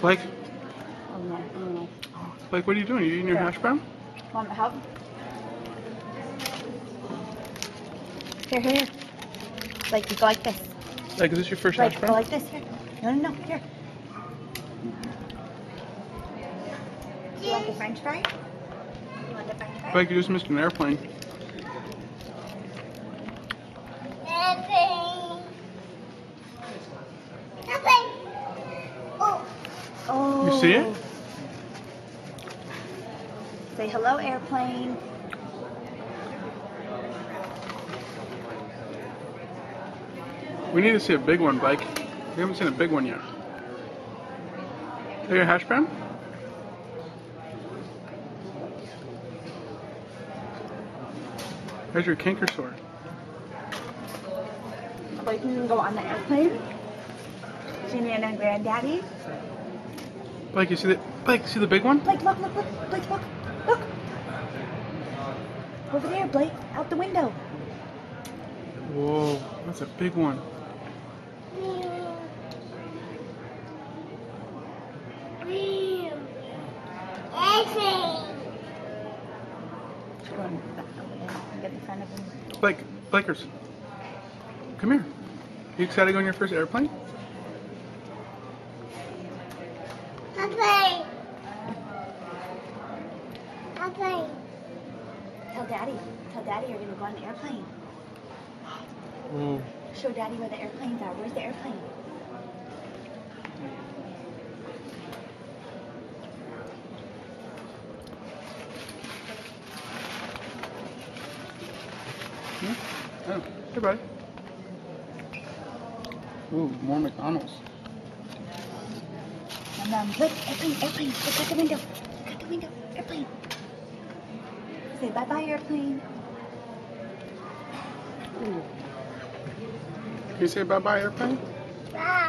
Blake, Oh no, oh no. Blake, what are you doing? Are you eating your Here. hash brown? Want help? Here, here, here. Like, you go like this. Blake, is this your first Like, hash go brown? like this. Here. No, no, no. Here. You want the French fry? You want the French fry? Blake, you just missed an airplane. Oh. You see it? Say hello, airplane. We need to see a big one, Blake. We haven't seen a big one yet. Are you a hash brown? There's your canker sore. Blake, you can go on the airplane. See Nana and Granddaddy. Blake, you see the see the big one? Blake, look, look, look. Blake, look, look. Over there, Blake, out the window. Whoa, that's a big one. Go on, get in front of him. Blakers, come here. You excited to go on your first airplane? Tell Daddy you're gonna go on the airplane. Whoa. Show Daddy where the airplanes are. Where's the airplane? Oh, hey, buddy. Ooh, more McDonald's. And look, airplane. Look out the window. Look out the window. Airplane. Say bye-bye, airplane. Ooh. Can you say bye-bye, airplane? Bye.